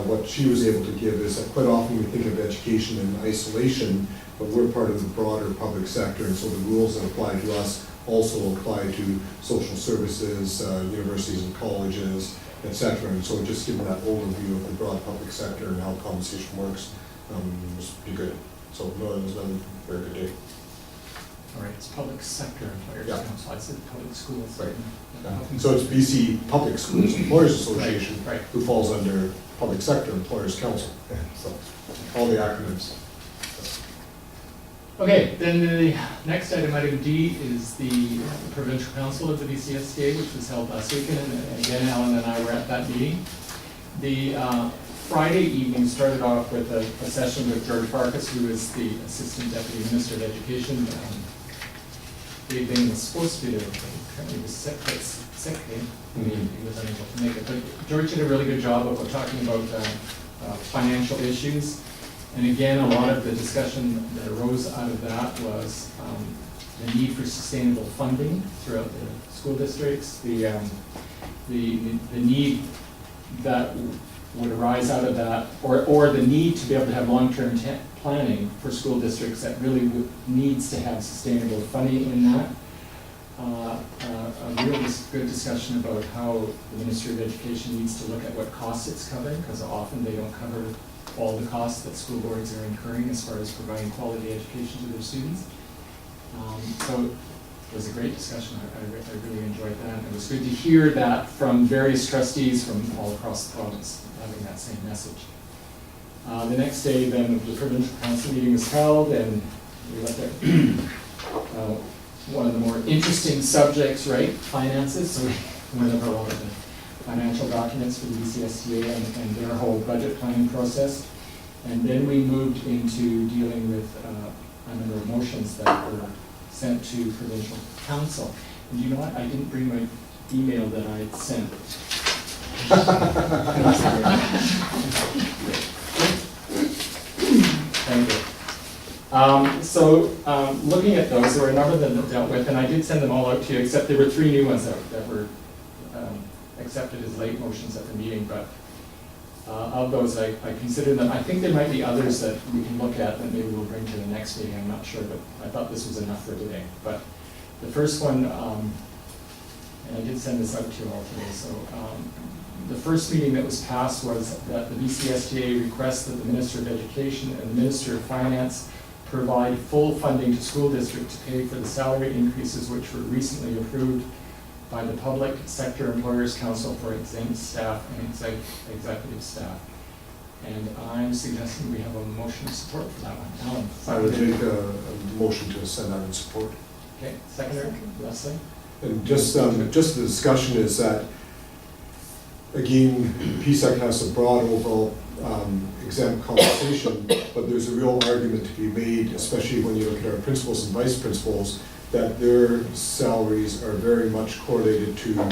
what she was able to give is that quite often we think of education in isolation, but we're part of the broader public sector, and so the rules that apply to us also apply to social services, universities and colleges, etc. And so just giving that overview of the broad public sector and how compensation works was pretty good. So no, it was another very good day. All right, it's Public Sector Employers Yeah. Council. I said public schools. Right. So it's BC Public Schools Employers Association, Right. who falls under Public Sector Employers Council. So all the acronyms. Okay, then the next item D, is the Provincial Council of the BCSDA, which was held last weekend, and again, Alan and I were at that meeting. The Friday evening started off with a session with George Farkas, who is the Assistant Deputy Minister of Education. Dave Bain was supposed to be there, but apparently he was sick, he was unable to make it. But George did a really good job of talking about financial issues. And again, a lot of the discussion that arose out of that was the need for sustainable funding throughout the school districts, the need that would arise out of that, or the need to be able to have long-term planning for school districts that really needs to have sustainable funding in that. A real good discussion about how the Ministry of Education needs to look at what costs it's covering, because often they don't cover all the costs that school boards are incurring as far as providing quality education to their students. So it was a great discussion. I really enjoyed that. It was good to hear that from various trustees from all across the province having that same message. The next day then the Provincial Council meeting was held, and we looked at one of the more interesting subjects, right? Finances. So we went over a lot of the financial documents for the BCSDA and their whole budget planning process. And then we moved into dealing with a number of motions that were sent to Provincial Council. And you know what? I didn't bring my email that I had sent. Thank you. Looking at those, there were a number that dealt with, and I did send them all out to you, except there were 3 new ones that were accepted as late motions at the meeting, but of those I consider them. I think there might be others that we can look at that maybe we'll bring to the next meeting, I'm not sure, but I thought this was enough for today. But the first one, and I did send this out to you all today, so The first meeting that was passed was that the BCSTA requests that the Minister of Education and the Minister of Finance provide full funding to school districts to pay for the salary increases which were recently approved by the Public Sector Employers Council for exempt staff and executive staff. And I'm suggesting we have a motion of support for that one. Alan? I would make a motion to send out in support. Okay, seconder, Leslie? And just the discussion is that, again, PSEC has a broad overall exempt compensation, but there's a real argument to be made, especially when you look at our principals and vice principals, that their salaries are very much correlated to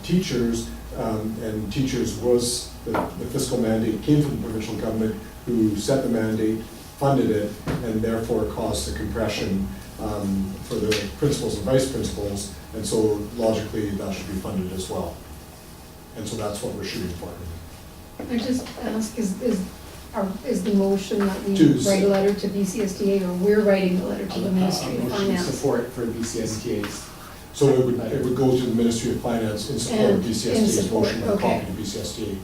teachers, and teachers was, the fiscal mandate came from the provincial government who set the mandate, funded it, and therefore caused the compression for the principals and vice principals, and so logically that should be funded as well. And so that's what we're shooting for. I just ask, is the motion that we To- write a letter to BCSDA, or we're writing the letter to the Ministry of Motion of Finance? support for BCSTA's. So it would go to the Ministry of Finance in support of And in BCSD's support, motion and okay. copy to BCSD.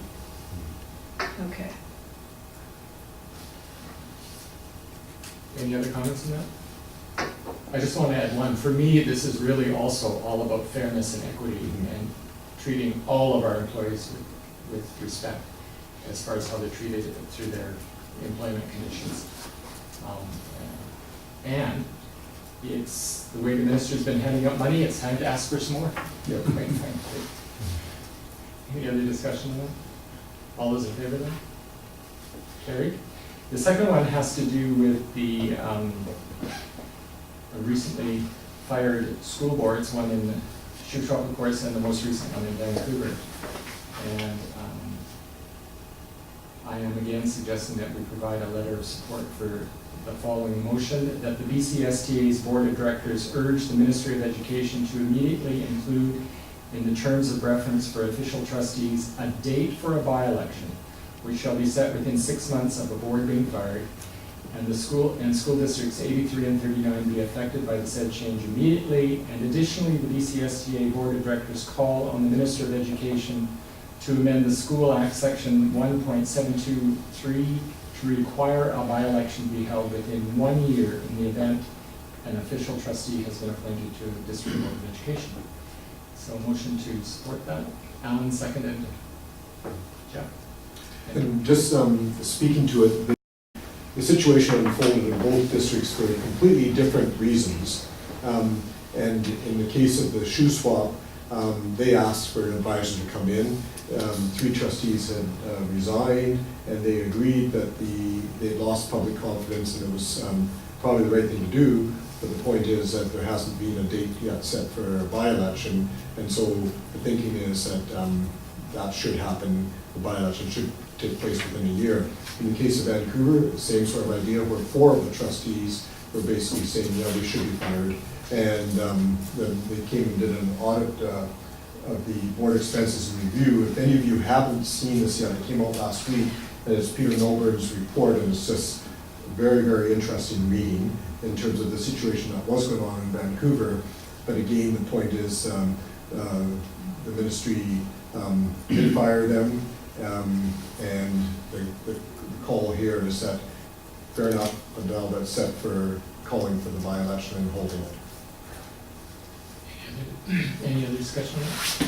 Okay. Any other comments on that? I just want to add one. For me, this is really also all about fairness and equity and treating all of our employees with respect as far as how they're treated through their employment conditions. And it's the way the minister's been handing out money, it's time to ask for some more. Yeah. Quite frankly. Any other discussion on that? All those in favor then? Carried. The second one has to do with the recently fired school boards, one in Shuswap, of course, and the most recent one in Vancouver. And I am again suggesting that we provide a letter of support for the following motion, that the BCSTA's Board of Directors urge the Ministry of Education to immediately include in the terms of reference for official trustees a date for a by-election, which shall be set within 6 months of a board being fired, and the school districts 83 and 39 be affected by the said change immediately, and additionally, the BCSTA Board of Directors call on the Minister of Education to amend the School Act Section 1.723 to require a by-election be held within 1 year in the event an official trustee has been appointed to a district board of education. So motion to support that. Alan seconded. Jeff? And just speaking to it, the situation unfolded in both districts for completely different reasons. And in the case of the Shuswap, they asked for an advisor to come in. 3 trustees had resigned, and they agreed that they lost public confidence, and it was probably the right thing to do. But the point is that there hasn't been a date yet set for a by-election, and so the thinking is that that should happen. The by-election should take place within a year. In the case of Vancouver, same sort of idea, where 4 of the trustees were basically saying, yeah, we should be fired. And then they came and did an audit of the board expenses and review. If any of you haven't seen this yet, it came out last week, and it's Peter Nolberg's report, and it's just a very, very interesting reading in terms of the situation that was going on in Vancouver. But again, the point is the ministry did fire them, and the call here is that fair enough, Adele, that's set for calling for the by-election and holding it. Any other discussion on that?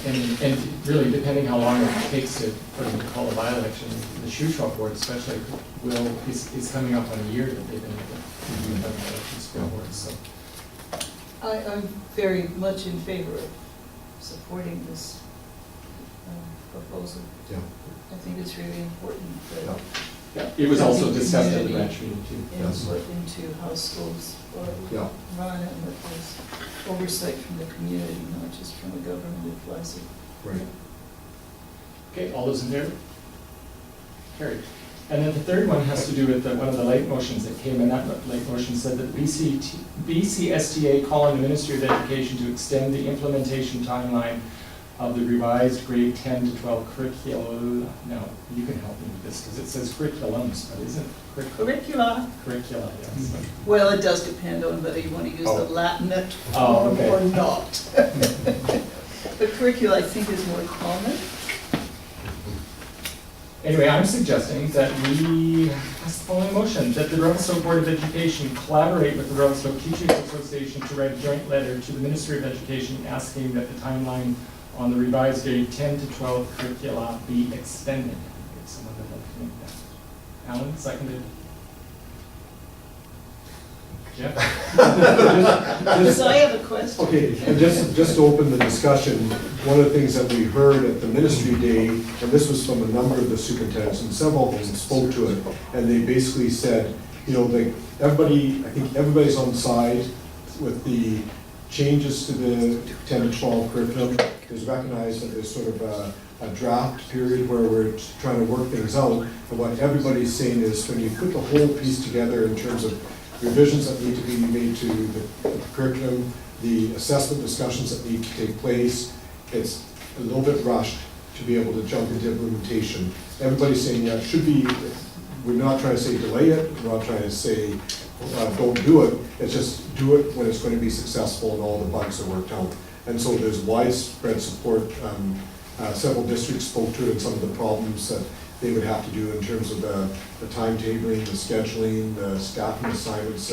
And really, depending how long it takes for them to call a by-election, the Shuswap board especially is coming up on a year that they've been having elections for boards, so. I'm very much in favor of supporting this proposal. Yeah. I think it's really important Yeah. that Yeah, it was also discussed at the branch meeting too. input into how schools are Yeah. run, and that there's oversight from the community, not just from the government of Pleasant. Right. Okay, all those in favor? Carried. And then the third one has to do with one of the late motions that came in. That late motion said that BCSTA call on the Ministry of Education to extend the implementation timeline of the revised grade 10 to 12 curriculum. Now, you can help me with this because it says curriculums, but isn't it Curricula, curricula? Yes. well, it does depend on whether you want to use the Latinate Oh, form okay. or not. But curricula, I think, is more common. Anyway, I'm suggesting that we pass the following motion, that the Revelstoke Board of Education collaborate with the Revelstoke Teachers Association to write a joint letter to the Ministry of Education asking that the timeline on the revised grade 10 to 12 curricula be extended. If someone would like to make that. Alan, seconded. Jeff? So I have a question. Okay, and just to open the discussion, one of the things that we heard at the ministry day, and this was from a number of the superintendents, and several of them spoke to it, and they basically said, you know, like, everybody, I think everybody's on side with the changes to the 10 to 12 curriculum. There's recognized that there's sort of a draft period where we're trying to work things out, and what everybody's saying is when you put the whole piece together in terms of revisions that need to be made to the curriculum, the assessment discussions that need to take place, it's a little bit rushed to be able to jump into implementation. Everybody's saying, yeah, it should be, we're not trying to say delay it, we're not trying to say don't do it, it's just do it when it's going to be successful and all the bugs are worked out. And so there's widespread support. Several districts spoke to it and some of the problems that they would have to do in terms of the timetabling, the scheduling, the staffing assignments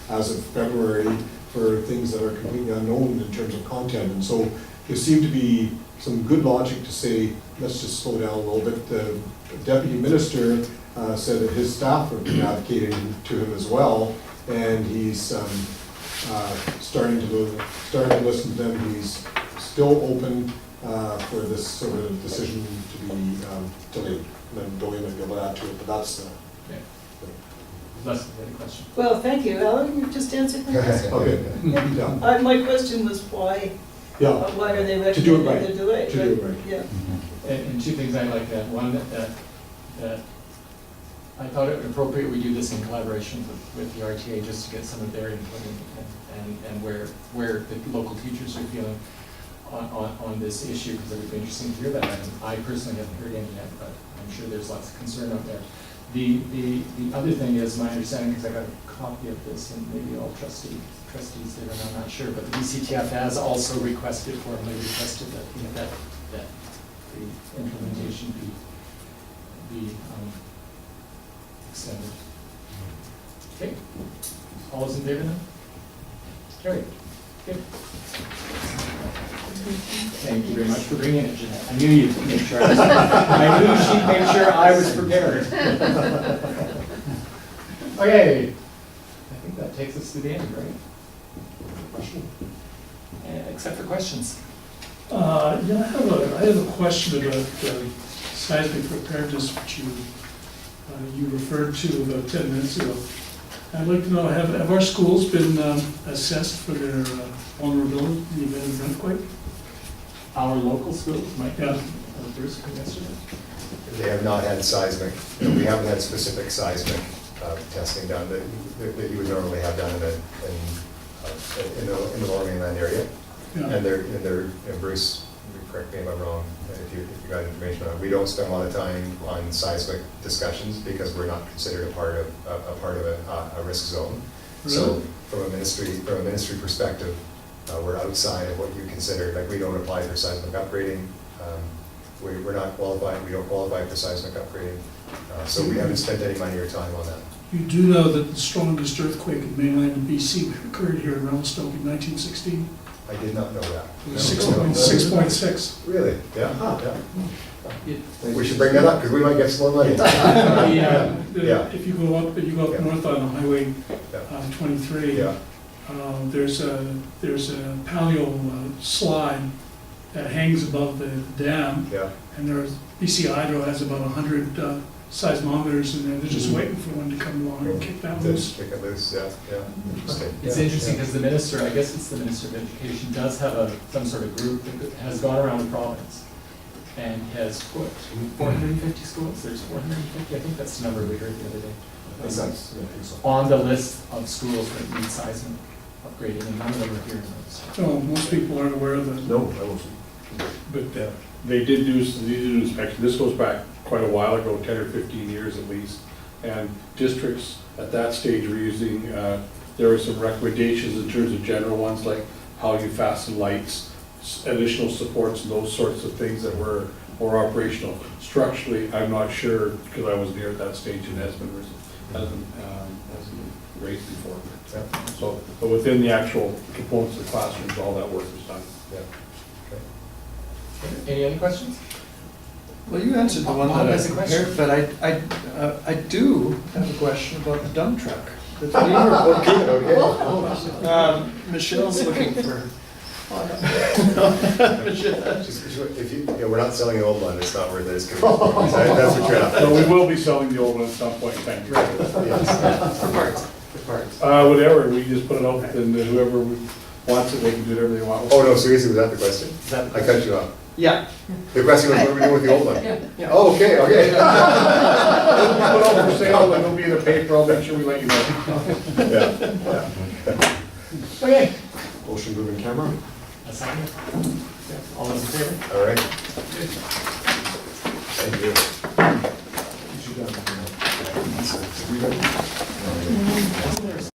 as of February for things that are completely unknown in terms of content. And so there seemed to be some good logic to say, let's just slow down a little bit. The deputy minister said that his staff have been advocating to him as well, and he's starting to listen to them. He's still open for this sort of decision to be delayed. And then Dolly might be able to add to it, but that's Les, you had a question? Well, thank you, Alan, you've just answered my question. okay. Yeah. My question was why are they To do it recommending right. the delay? To do it right. Yeah. And two things I'd like to add. One, that I thought it appropriate we do this in collaboration with the RTA just to get some of their input and where the local teachers are feeling on this issue, because it would be interesting to hear that. And I personally haven't heard any yet, but I'm sure there's lots of concern out there. The other thing is, my understanding, because I got a copy of this, and maybe all trustees did, and I'm not sure, but the BCTF has also formally requested that, you know, that the implementation be extended. Okay, all those in favor then? Carried. Good. Thank you very much for bringing it, Jeanette. I knew you'd make sure I knew she'd make sure I was prepared. Okay, I think that takes us to the end, right? Question? Except for questions. Yeah, I have a question about seismic preparedness, which you referred to about 10 minutes ago. I'd like to know, have our schools been assessed for their vulnerability in the event of an earthquake? Our local schools might Yeah. have, Bruce, can you answer that? They have not had seismic, we haven't had specific seismic testing done that you would normally have done in the Lower Mainland area. Yeah. And Bruce, correct me if I'm wrong, if you got information on it, we don't spend a lot of time on seismic discussions because we're not considered a part of a risk zone. So from a ministry perspective, we're outside of what you consider, like we don't apply for seismic upgrading. We're not qualified, we don't qualify for seismic upgrading. So we haven't spent any money or time on that. You do know that the strongest earthquake in mainland BC occurred here in Revelstoke in 1916? I did not know that. It was 6.6. Really? Yeah. We should bring that up because we might get slow money. Yeah. If you go up north on Highway 23, Yeah. there's a paleo slide that hangs above the dam, Yeah. and BC Hydro has about 100 seismometers in there. They're just waiting for one to come along and kick that loose. Kick it loose, yeah. Interesting. It's interesting because the minister, I guess it's the Minister of Education, does have some sort of group that has gone around the province and has, 450 schools? There's 450, I think that's the number we heard the other day. On the list of schools that need seismic upgrading, and none of them are here in those. So most people aren't aware of that. No, I wasn't. But they did do an inspection. This goes back quite a while ago, 10 or 15 years at least. And districts at that stage were using, there were some recommendations in terms of general ones, like how you fasten lights, additional supports and those sorts of things that were more operational. Structurally, I'm not sure, because I wasn't here at that stage and hasn't raised before. Yeah. So, but within the actual components of the classrooms, all that work was done. Yeah. Okay. Any other questions? Well, you answered the one Bob that I has a question. prepared, but I do have a question about the dump truck. that's being reported. Okay. Michelle's looking for. If you, yeah, we're not selling the old one, it's not worth it, it's gonna, that's what you're after. So we will be selling the old one at some point in time. Yes. For parts, for parts. Whatever, we just put it out, and whoever wants it, they can do whatever they want. Oh, no, seriously, was that the question? Is that- I cut you off. Yeah. The question was, what are we doing with the old one? Yeah. Oh, okay, okay. Put out for sale, and it'll be in the paper, I'll make sure we let you know. Yeah. Okay. Motion moving camera? A second? Yeah. All those in favor? All right. Thank you. You should have,